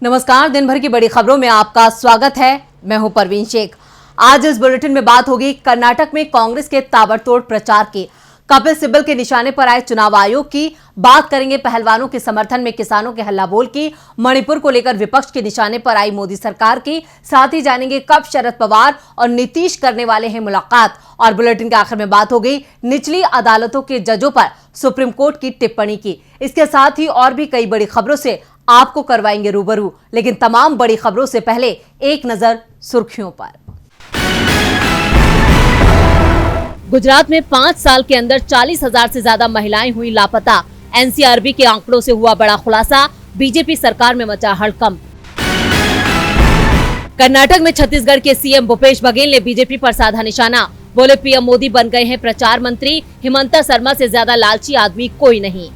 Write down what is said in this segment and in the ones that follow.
नमस्कार, दिन भर की बड़ी खबरों में आपका स्वागत है। मैं हूं परवीन शेख। आज इस बुलेटिन में बात होगी कर्नाटक में कांग्रेस के ताबड़तोड़ प्रचार की, कपिल सिब्बल के निशाने पर आए चुनाव आयोग की, बात करेंगे पहलवानों के समर्थन में किसानों के हल्लाबोल की, मणिपुर को लेकर विपक्ष के निशाने पर आई मोदी सरकार की, साथ ही जानेंगे कब शरद पवार और नीतीश करने वाले हैं मुलाकात। और बुलेटिन के आखिर में बात हो गई निचली अदालतों के जजों पर सुप्रीम कोर्ट की टिप्पणी की। इसके साथ ही और भी कई बड़ी खबरों से आपको करवाएंगे रूबरू, लेकिन तमाम बड़ी खबरों से पहले एक नजर सुर्खियों पर। गुजरात में 5 साल के अंदर 40,000 से ज्यादा महिलाएं हुई लापता। एनसीआरबी के आंकड़ों से हुआ बड़ा खुलासा। बीजेपी सरकार में मचा हड़कंप। कर्नाटक में छत्तीसगढ़ के सीएम भूपेश बघेल ने बीजेपी पर साधा निशाना। बोले पीएम मोदी बन गए हैं प्रचार मंत्री, हिमंता शर्मा से ज्यादा लालची आदमी कोई नहीं।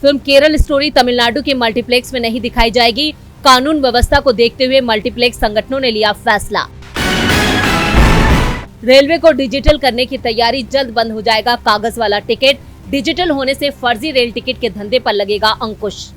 फिल्म केरल स्टोरी तमिलनाडु के मल्टीप्लेक्स में नहीं दिखाई जाएगी। कानून व्यवस्था को देखते हुए मल्टीप्लेक्स संगठनों ने लिया फैसला। रेलवे को डिजिटल करने की तैयारी, जल्द बंद हो जाएगा कागज वाला टिकट। डिजिटल होने से फर्जी रेल टिकट के धंधे पर लगेगा अंकुश।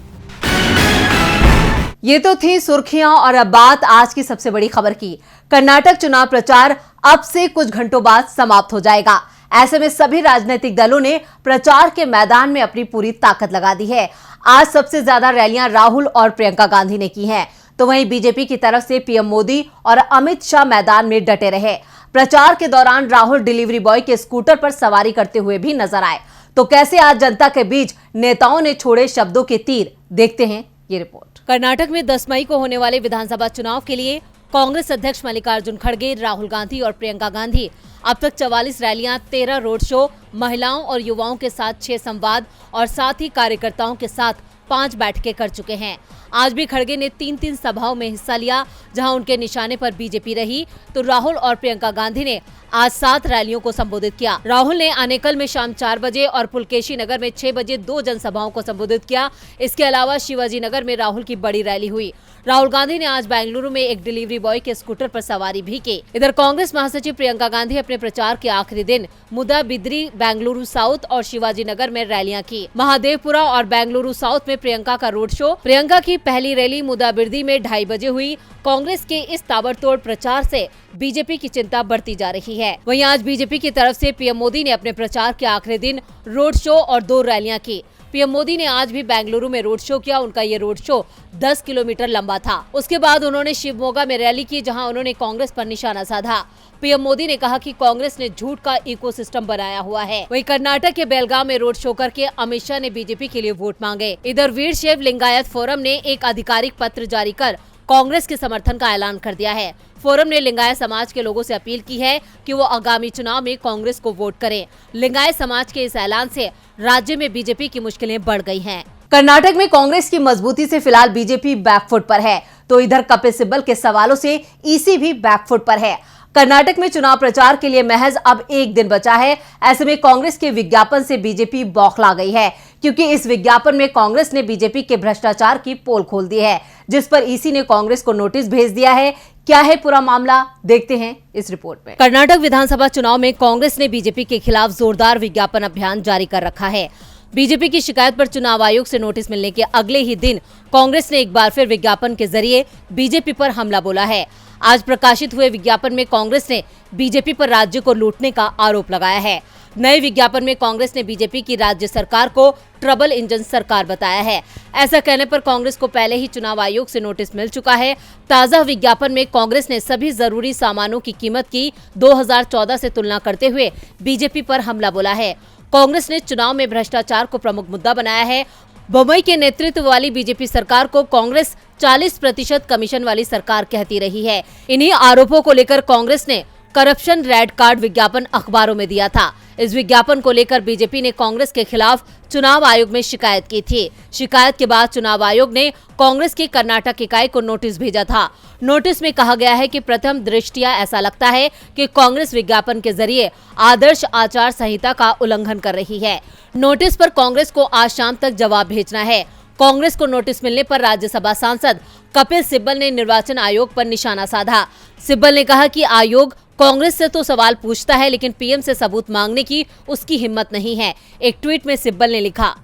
ये तो थी सुर्खियां और अब बात आज की सबसे बड़ी खबर की। कर्नाटक चुनाव प्रचार अब से कुछ घंटों बाद समाप्त हो जाएगा। ऐसे में सभी राजनीतिक दलों ने प्रचार के मैदान में अपनी पूरी ताकत लगा दी है। आज सबसे ज्यादा रैलियां राहुल और प्रियंका गांधी ने की हैं, तो वहीं बीजेपी की तरफ से पीएम मोदी और अमित शाह मैदान में डटे रहे। प्रचार के दौरान राहुल डिलीवरी बॉय के स्कूटर पर सवारी करते हुए भी नजर आए। तो कैसे आज जनता के बीच नेताओं ने छोड़े शब्दों के तीर, देखते हैं ये रिपोर्ट। कर्नाटक में 10 मई को होने वाले विधानसभा चुनाव के लिए कांग्रेस अध्यक्ष मल्लिकार्जुन खड़गे, राहुल गांधी और प्रियंका गांधी अब तक 44 रैलियां, 13 रोड शो, महिलाओं और युवाओं के साथ 6 संवाद और साथ ही कार्यकर्ताओं के साथ 5 बैठकें कर चुके हैं। आज भी खड़गे ने 3-3 सभाओं में हिस्सा लिया, जहां उनके निशाने पर बीजेपी रही, तो राहुल और प्रियंका गांधी ने आज 7 रैलियों को संबोधित किया। राहुल ने आनेकल में शाम 4 बजे और पुलकेशी नगर में 6 बजे 2 जनसभाओं को संबोधित किया। इसके अलावा शिवाजी नगर में राहुल की बड़ी रैली हुई। राहुल गांधी ने आज बेंगलुरु में एक डिलीवरी बॉय के स्कूटर पर सवारी भी की। इधर कांग्रेस महासचिव प्रियंका गांधी अपने प्रचार के आखिरी दिन मुदा बिद्री, बेंगलुरु साउथ और शिवाजी नगर में रैलियां की। महादेवपुरा और बेंगलुरु साउथ में प्रियंका का रोड शो। प्रियंका की पहली रैली मुदा बिद्री में 2:30 बजे हुई। कांग्रेस के इस ताबड़तोड़ प्रचार से बीजेपी की चिंता बढ़ती जा रही है। वहीं आज बीजेपी की तरफ से पीएम मोदी ने अपने प्रचार के आखिरी दिन रोड शो और 2 रैलियां की। पीएम मोदी ने आज भी बेंगलुरु में रोड शो किया। उनका ये रोड शो 10 किलोमीटर लंबा था। उसके बाद उन्होंने शिवमोगा में रैली की, जहां उन्होंने कांग्रेस पर निशाना साधा। पीएम मोदी ने कहा कि कांग्रेस ने झूठ का इकोसिस्टम बनाया हुआ है। वहीं कर्नाटक के बेलगांव में रोड शो करके अमित शाह ने बीजेपी के लिए वोट मांगे। इधर वीरशैव लिंगायत फोरम ने एक आधिकारिक पत्र जारी कर कांग्रेस के समर्थन का ऐलान कर दिया है। फोरम ने लिंगायत समाज के लोगों से अपील की है कि वो आगामी चुनाव में कांग्रेस को वोट करें। लिंगायत समाज के इस ऐलान से राज्य में बीजेपी की मुश्किलें बढ़ गई हैं। कर्नाटक में कांग्रेस की मजबूती से फिलहाल बीजेपी बैकफुट पर है, तो इधर कपिल सिब्बल के सवालों से ईसी भी बैकफुट पर है। कर्नाटक में चुनाव प्रचार के लिए महज अब 1 दिन बचा है। ऐसे में कांग्रेस के विज्ञापन से बीजेपी बौखला गई है, क्योंकि इस विज्ञापन में कांग्रेस ने बीजेपी के भ्रष्टाचार की पोल खोल दी है, जिस पर ईसी ने कांग्रेस को नोटिस भेज दिया है। क्या है पूरा मामला, देखते हैं इस रिपोर्ट में। कर्नाटक विधानसभा चुनाव में कांग्रेस ने बीजेपी के खिलाफ जोरदार विज्ञापन अभियान जारी कर रखा है। बीजेपी की शिकायत पर चुनाव आयोग से नोटिस मिलने के अगले ही दिन कांग्रेस ने एक बार फिर विज्ञापन के जरिए बीजेपी पर हमला बोला है। आज प्रकाशित हुए विज्ञापन में कांग्रेस ने बीजेपी पर राज्य को लूटने का आरोप लगाया है। नए विज्ञापन में कांग्रेस ने बीजेपी की राज्य सरकार को ट्रबल इंजन सरकार बताया है। ऐसा कहने पर कांग्रेस को पहले ही चुनाव आयोग से नोटिस मिल चुका है। ताजा विज्ञापन में कांग्रेस ने सभी जरूरी सामानों की कीमत की 2014 से तुलना करते हुए बीजेपी पर हमला बोला है। कांग्रेस ने चुनाव में भ्रष्टाचार को प्रमुख मुद्दा बनाया है। बम्बई के नेतृत्व वाली बीजेपी सरकार को कांग्रेस 40% कमीशन वाली सरकार कहती रही है। इन्हीं आरोपों को लेकर कांग्रेस ने करप्शन रेड कार्ड विज्ञापन अखबारों में दिया था। इस विज्ञापन को लेकर बीजेपी ने कांग्रेस के खिलाफ चुनाव आयोग में शिकायत की थी। शिकायत के बाद चुनाव आयोग ने कांग्रेस की कर्नाटक इकाई को नोटिस भेजा था। नोटिस में कहा गया है कि प्रथम दृष्टया ऐसा लगता है कि कांग्रेस विज्ञापन के जरिए आदर्श आचार संहिता का उल्लंघन कर रही है। नोटिस पर कांग्रेस को आज शाम तक जवाब भेजना है। कांग्रेस को नोटिस मिलने पर राज्यसभा सांसद कपिल सिब्बल ने निर्वाचन आयोग पर निशाना साधा। सिब्बल ने कहा कि आयोग कांग्रेस से तो सवाल पूछता है, लेकिन पीएम से सबूत मांगने की उसकी हिम्मत नहीं है। एक ट्वीट में सिब्बल ने लिखा,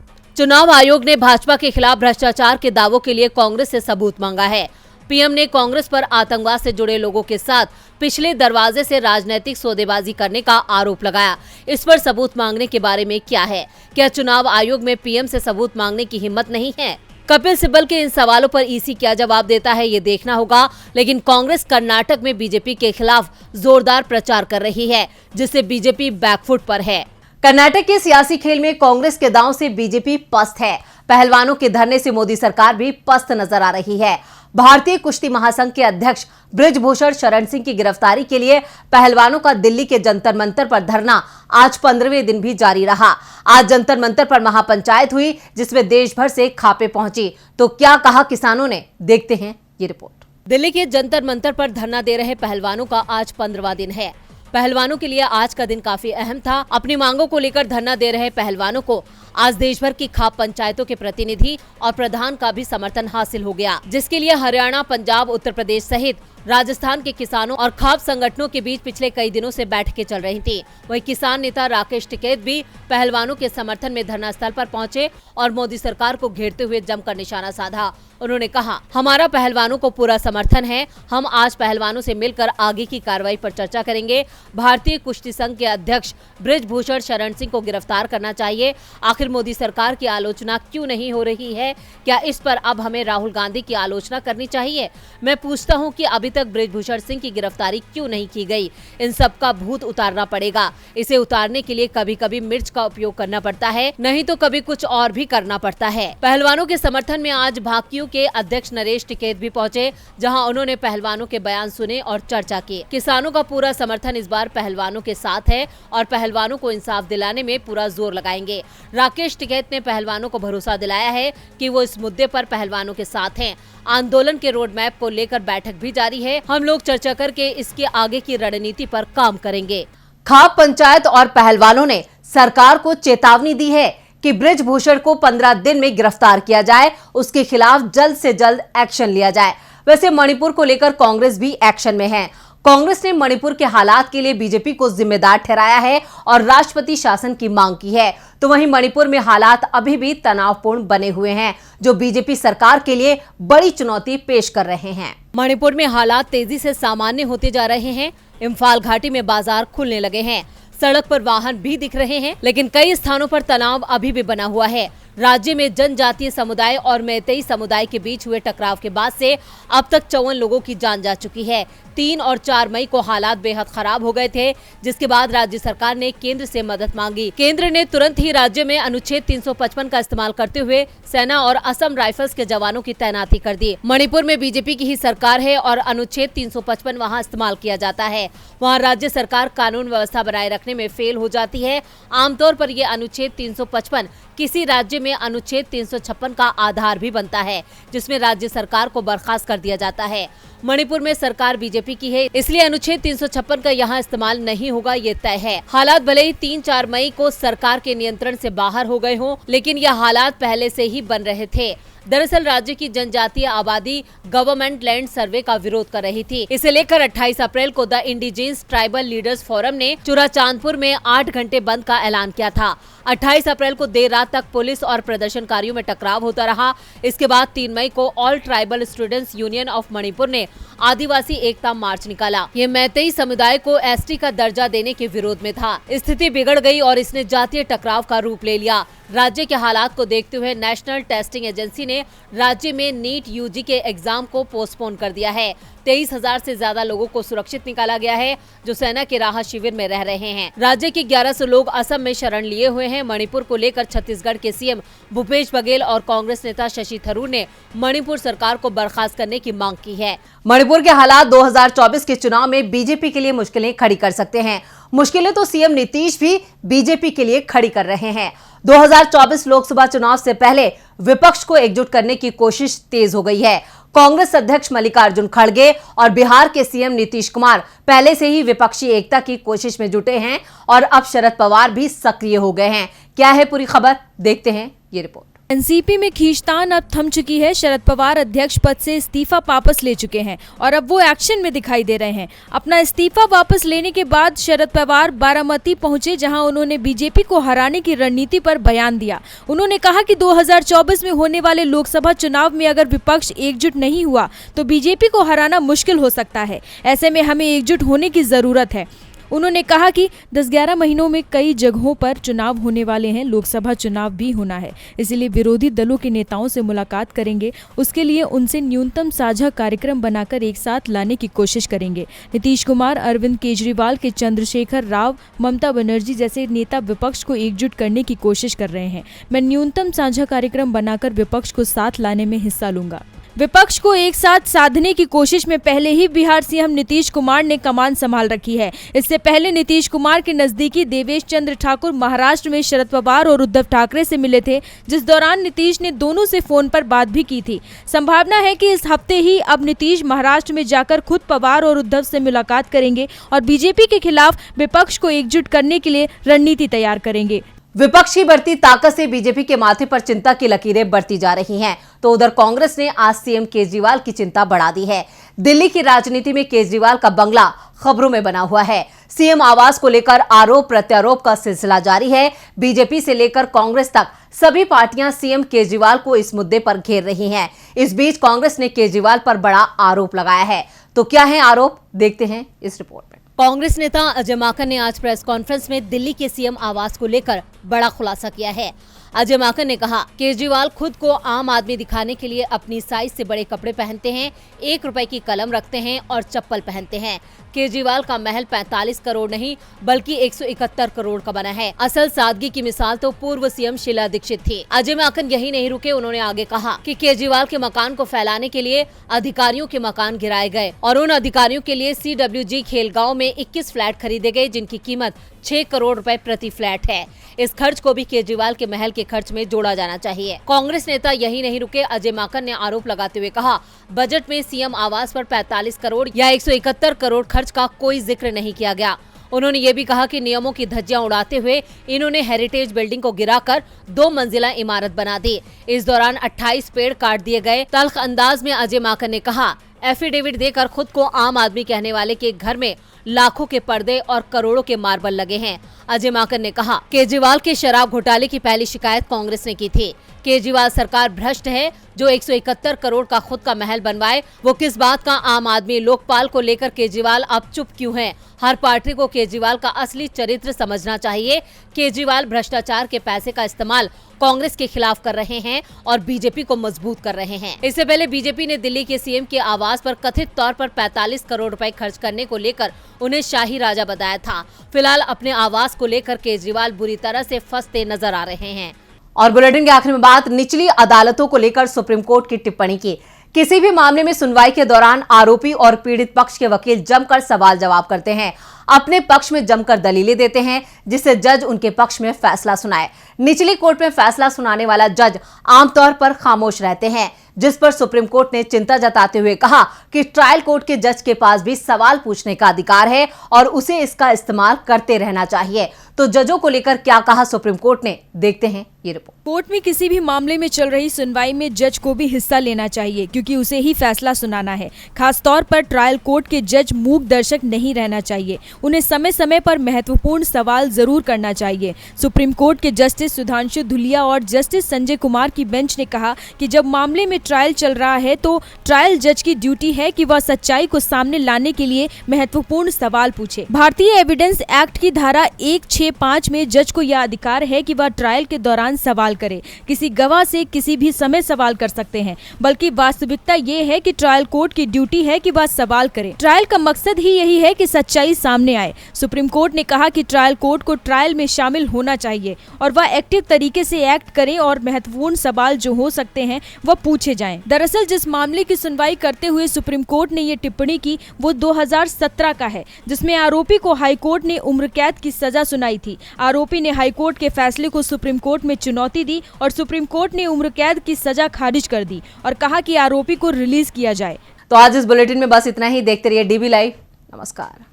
चुनाव आयोग ने भाजपा के खिलाफ भ्रष्टाचार के दावों के लिए कांग्रेस से सबूत मांगा है। पीएम ने कांग्रेस पर आतंकवाद से जुड़े लोगों के साथ पिछले दरवाजे से राजनीतिक सौदेबाजी करने का आरोप लगाया। इस पर सबूत मांगने के बारे में क्या है? क्या चुनाव आयोग में पीएम से सबूत मांगने की हिम्मत नहीं है? कपिल सिब्बल के इन सवालों पर ईसी क्या जवाब देता है, ये देखना होगा। लेकिन कांग्रेस कर्नाटक में बीजेपी के खिलाफ जोरदार प्रचार कर रही है, जिससे बीजेपी बैकफुट पर है। कर्नाटक के सियासी खेल में कांग्रेस के दांव से बीजेपी पस्त है। पहलवानों के धरने से मोदी सरकार भी पस्त नजर आ रही है। भारतीय कुश्ती महासंघ के अध्यक्ष बृजभूषण शरण सिंह की गिरफ्तारी के लिए पहलवानों का दिल्ली के जंतर मंतर पर धरना आज 15वें दिन भी जारी रहा। आज जंतर मंतर पर महापंचायत हुई, जिसमें देश भर से खापे पहुंची। तो क्या कहा किसानों ने, देखते हैं ये रिपोर्ट। दिल्ली के जंतर मंतर पर धरना दे रहे पहलवानों का आज 15वां दिन है। पहलवानों के लिए आज का दिन काफी अहम था। अपनी मांगों को लेकर धरना दे रहे पहलवानों को आज देश भर की खाप पंचायतों के प्रतिनिधि और प्रधान का भी समर्थन हासिल हो गया, जिसके लिए हरियाणा, पंजाब, उत्तर प्रदेश सहित राजस्थान के किसानों और खाप संगठनों के बीच पिछले कई दिनों से बैठकें चल रही थी। वहीं किसान नेता राकेश टिकैत भी पहलवानों के समर्थन में धरना स्थल पर पहुंचे और मोदी सरकार को घेरते हुए जमकर निशाना साधा। उन्होंने कहा, हमारा पहलवानों को पूरा समर्थन है। हम आज पहलवानों से मिलकर आगे की कार्रवाई पर चर्चा करेंगे। भारतीय कुश्ती संघ के अध्यक्ष बृजभूषण शरण सिंह को गिरफ्तार करना चाहिए। आखिर मोदी सरकार की आलोचना क्यों नहीं हो रही है? क्या इस पर अब हमें राहुल गांधी की आलोचना करनी चाहिए? मैं पूछता हूं कि अभी तक बृजभूषण सिंह की गिरफ्तारी क्यों नहीं की गई? इन सब का भूत उतारना पड़ेगा। इसे उतारने के लिए कभी कभी मिर्च का उपयोग करना पड़ता है, नहीं तो कभी कुछ और भी करना पड़ता है। पहलवानों के समर्थन में आज भाकियू के अध्यक्ष नरेश टिकैत भी पहुंचे, जहां उन्होंने पहलवानों के बयान सुने और चर्चा की। किसानों का पूरा समर्थन इस बार पहलवानों के साथ है और पहलवानों को इंसाफ दिलाने में पूरा जोर लगाएंगे। राकेश टिकैत ने पहलवानों को भरोसा दिलाया है कि वो इस मुद्दे पर पहलवानों के साथ हैं। आंदोलन के रोड मैप को लेकर बैठक भी जारी है। हम लोग चर्चा करके इसके आगे की रणनीति पर काम करेंगे। खाप पंचायत और पहलवानों ने सरकार को चेतावनी दी है कि बृजभूषण को 15 दिन में गिरफ्तार किया जाए, उसके खिलाफ जल्द से जल्द एक्शन लिया जाए। वैसे मणिपुर को लेकर कांग्रेस भी एक्शन में है। कांग्रेस ने मणिपुर के हालात के लिए बीजेपी को जिम्मेदार ठहराया है और राष्ट्रपति शासन की मांग की है। तो वहीं मणिपुर में हालात अभी भी तनावपूर्ण बने हुए हैं, जो बीजेपी सरकार के लिए बड़ी चुनौती पेश कर रहे हैं। मणिपुर में हालात तेजी से सामान्य होते जा रहे हैं। इम्फाल घाटी में बाजार खुलने लगे हैं, सड़क पर वाहन भी दिख रहे हैं, लेकिन कई स्थानों पर तनाव अभी भी बना हुआ है। राज्य में जनजातीय समुदाय और मैतेई समुदाय के बीच हुए टकराव के बाद से अब तक 54 लोगों की जान जा चुकी है। 3 और 4 मई को हालात बेहद खराब हो गए थे, जिसके बाद राज्य सरकार ने केंद्र से मदद मांगी। केंद्र ने तुरंत ही राज्य में अनुच्छेद 355 का इस्तेमाल करते हुए सेना और असम राइफल्स के जवानों की तैनाती कर दी। मणिपुर में बीजेपी की ही सरकार है और अनुच्छेद 355 वहां इस्तेमाल किया जाता है। वहां राज्य सरकार कानून व्यवस्था बनाए रखने में फेल हो जाती है। आमतौर पर यह अनुच्छेद 355 किसी राज्य में अनुच्छेद 356 का आधार भी बनता है, जिसमें राज्य सरकार को बर्खास्त कर दिया जाता है। मणिपुर में सरकार बीजेपी की है, इसलिए अनुच्छेद 356 का यहाँ इस्तेमाल नहीं होगा, ये तय है। हालात भले ही 3-4 मई को सरकार के नियंत्रण से बाहर हो गए हों, लेकिन यह हालात पहले से ही बन रहे थे। दरअसल राज्य की जनजातीय आबादी गवर्नमेंट लैंड सर्वे का विरोध कर रही थी। इसे लेकर 28 अप्रैल को the indigenous tribal leaders forum ने चुराचांदपुर में 8 घंटे बंद का ऐलान किया था। 28 अप्रैल को देर रात तक पुलिस और प्रदर्शनकारियों में टकराव होता रहा। इसके बाद 3 मई को all tribal students union of Manipur ने आदिवासी एकता मार्च निकाला। ये मैतेई समुदाय को एसटी का दर्जा देने के विरोध में था। स्थिति बिगड़ गई और इसने जातीय टकराव का रूप ले लिया। राज्य के हालात को देखते हुए नेशनल टेस्टिंग एजेंसी ने राज्य में नीट यूजी के एग्जाम को पोस्टपोन कर दिया है। 23,000 से ज्यादा लोगों को सुरक्षित निकाला गया है, जो सेना के राहत शिविर में रह रहे हैं। राज्य के 1100 लोग असम में शरण लिए हुए हैं। मणिपुर को लेकर छत्तीसगढ़ के सीएम भूपेश बघेल और कांग्रेस नेता शशि थरूर ने मणिपुर सरकार को बर्खास्त करने की मांग की है। मणिपुर के हालात 2024 के चुनाव में बीजेपी के लिए मुश्किलें खड़ी कर सकते हैं। मुश्किलें तो सीएम नीतीश भी बीजेपी के लिए खड़ी कर रहे हैं। 2024 लोकसभा चुनाव से पहले विपक्ष को एकजुट करने की कोशिश तेज हो गई है। कांग्रेस अध्यक्ष मल्लिकार्जुन खड़गे और बिहार के सीएम नीतीश कुमार पहले से ही विपक्षी एकता की कोशिश में जुटे हैं और अब शरद पवार भी सक्रिय हो गए हैं। क्या है पूरी खबर, देखते हैं ये रिपोर्ट। एनसीपी में खींचतान अब थम चुकी है। शरद पवार अध्यक्ष पद से इस्तीफा वापस ले चुके हैं और अब वो एक्शन में दिखाई दे रहे हैं। अपना इस्तीफा वापस लेने के बाद शरद पवार बारामती पहुंचे, जहां उन्होंने बीजेपी को हराने की रणनीति पर बयान दिया। उन्होंने कहा कि 2024 में होने वाले लोकसभा चुनाव में अगर विपक्ष एकजुट नहीं हुआ तो बीजेपी को हराना मुश्किल हो सकता है। ऐसे में हमें एकजुट होने की जरूरत है। उन्होंने कहा कि 10-11 महीनों में कई जगहों पर चुनाव होने वाले हैं, लोकसभा चुनाव भी होना है, इसलिए विरोधी दलों के नेताओं से मुलाकात करेंगे। उसके लिए उनसे न्यूनतम साझा कार्यक्रम बनाकर एक साथ लाने की कोशिश करेंगे। नीतीश कुमार, अरविंद केजरीवाल के चंद्रशेखर राव, ममता बनर्जी जैसे नेता विपक्ष को एकजुट करने की कोशिश कर रहे हैं। मैं न्यूनतम साझा कार्यक्रम बनाकर विपक्ष को साथ लाने में हिस्सा लूंगा। विपक्ष को एक साथ साधने की कोशिश में पहले ही बिहार सीएम नीतीश कुमार ने कमान संभाल रखी है। इससे पहले नीतीश कुमार के नजदीकी देवेश चंद्र ठाकुर महाराष्ट्र में शरद पवार और उद्धव ठाकरे से मिले थे, जिस दौरान नीतीश ने दोनों से फोन पर बात भी की थी। संभावना है कि इस हफ्ते ही अब नीतीश महाराष्ट्र में जाकर खुद पवार और उद्धव से मुलाकात करेंगे और बीजेपी के खिलाफ विपक्ष को एकजुट करने के लिए रणनीति तैयार करेंगे। विपक्ष की बढ़ती ताकत से बीजेपी के माथे पर चिंता की लकीरें बढ़ती जा रही हैं, तो उधर कांग्रेस ने आज सीएम केजरीवाल की चिंता बढ़ा दी है। दिल्ली की राजनीति में केजरीवाल का बंगला खबरों में बना हुआ है। सीएम आवास को लेकर आरोप प्रत्यारोप का सिलसिला जारी है। बीजेपी से लेकर कांग्रेस तक सभी पार्टियां सीएम केजरीवाल को इस मुद्दे पर घेर रही हैं। इस बीच कांग्रेस ने केजरीवाल पर बड़ा आरोप लगाया है। तो क्या है आरोप, देखते हैं इस रिपोर्ट में। कांग्रेस नेता अजय माकन ने आज प्रेस कॉन्फ्रेंस में दिल्ली के सीएम आवास को लेकर बड़ा खुलासा किया है। अजय माकन ने कहा, केजरीवाल खुद को आम आदमी दिखाने के लिए अपनी साइज से बड़े कपड़े पहनते हैं, 1 रुपए की कलम रखते हैं और चप्पल पहनते हैं। केजरीवाल का महल 45 करोड़ नहीं बल्कि 171 करोड़ का बना है। असल सादगी की मिसाल तो पूर्व सीएम शीला दीक्षित थी। अजय माकन यही नहीं रुके, उन्होंने आगे कहा कि केजरीवाल के मकान को फैलाने के लिए अधिकारियों के मकान गिराए गए और उन अधिकारियों के लिए CWG खेलगांव में 21 फ्लैट खरीदे गए, जिनकी कीमत 6 करोड़ रुपए प्रति फ्लैट है। इस खर्च को भी केजरीवाल के महल के खर्च में जोड़ा जाना चाहिए। कांग्रेस नेता यही नहीं रुके, अजय माकन ने आरोप लगाते हुए कहा, बजट में सीएम आवास पर 45 करोड़ या 171 करोड़ खर्च का कोई जिक्र नहीं किया गया। उन्होंने ये भी कहा कि नियमों की धज्जियां उड़ाते हुए इन्होंने हेरिटेज बिल्डिंग को गिराकर 2 मंजिला इमारत बना दी। इस दौरान 28 पेड़ काट दिए गए। तल्ख अंदाज में अजय माकन ने कहा, एफिडेविट देकर खुद को आम आदमी कहने वाले के घर में लाखों के पर्दे और करोड़ों के मार्बल लगे हैं। अजय माकन ने कहा, केजरीवाल के शराब घोटाले की पहली शिकायत कांग्रेस ने की थी। केजरीवाल सरकार भ्रष्ट है जो 171 करोड़ का खुद का महल बनवाए। वो किस बात का आम आदमी? लोकपाल को लेकर केजरीवाल अब चुप क्यों हैं? हर पार्टी को केजरीवाल का असली चरित्र समझना चाहिए। केजरीवाल भ्रष्टाचार के पैसे का इस्तेमाल कांग्रेस के खिलाफ कर रहे हैं और बीजेपी को मजबूत कर रहे हैं। इससे पहले बीजेपी ने दिल्ली के सीएम के आवास पर कथित तौर पर 45 करोड़ रुपए खर्च करने को लेकर उन्हें शाही राजा बताया था। फिलहाल अपने आवास को लेकर केजरीवाल बुरी तरह से फंसते नजर आ रहे हैं। और बुलेटिन के आखिर में बात निचली अदालतों को लेकर सुप्रीम कोर्ट की टिप्पणी की। किसी भी मामले में सुनवाई के दौरान आरोपी और पीड़ित पक्ष के वकील जमकर सवाल जवाब करते हैं, अपने पक्ष में जमकर दलीलें देते हैं, जिससे जज उनके पक्ष में फैसला सुनाए। निचली कोर्ट में फैसला सुनाने वाला जज आमतौर पर खामोश रहते हैं, जिस पर सुप्रीम कोर्ट ने चिंता जताते हुए कहा कि ट्रायल कोर्ट के जज के पास भी सवाल पूछने का अधिकार है और उसे इसका इस्तेमाल करते रहना चाहिए। तो जजों को लेकर क्या कहा सुप्रीम कोर्ट ने, देखते हैं ये रिपोर्ट। कोर्ट में किसी भी मामले में चल रही सुनवाई में जज को भी हिस्सा लेना चाहिए, क्योंकि उसे ही फैसला सुनाना है। खासतौर पर ट्रायल कोर्ट के जज मूक दर्शक नहीं रहना चाहिए, उन्हें समय समय पर महत्वपूर्ण सवाल जरूर करना चाहिए। सुप्रीम कोर्ट के जस्टिस सुधांशु धुलिया और जस्टिस संजय कुमार की बेंच ने कहा कि जब मामले में ट्रायल चल रहा है तो ट्रायल जज की ड्यूटी है कि वह सच्चाई को सामने लाने के लिए महत्वपूर्ण सवाल पूछे। भारतीय एविडेंस एक्ट की धारा 165 में जज को यह अधिकार है कि वह ट्रायल के दौरान सवाल करे। किसी गवाह से किसी भी समय सवाल कर सकते हैं, बल्कि वास्तविकता ये है कि ट्रायल कोर्ट की ड्यूटी है कि वह सवाल करे। ट्रायल का मकसद ही यही है कि सच्चाई सामने आए। सुप्रीम कोर्ट ने कहा कि ट्रायल कोर्ट को ट्रायल में शामिल होना चाहिए और वह एक्टिव तरीके से एक्ट करे और महत्वपूर्ण सवाल जो हो सकते हैं वह पूछे जाएं। दरअसल जिस मामले की सुनवाई करते हुए सुप्रीम कोर्ट ने ये टिप्पणी की वो 2017 का है, जिसमें आरोपी को हाईकोर्ट ने उम्र कैद की सजा सुनाई थी। आरोपी ने हाईकोर्ट के फैसले को सुप्रीम कोर्ट में चुनौती दी और सुप्रीम कोर्ट ने उम्र कैद की सजा खारिज कर दी और कहा कि आरोपी को रिलीज किया जाए। तो आज इस बुलेटिन में बस इतना ही। देखते रहिए DB लाइव। नमस्कार।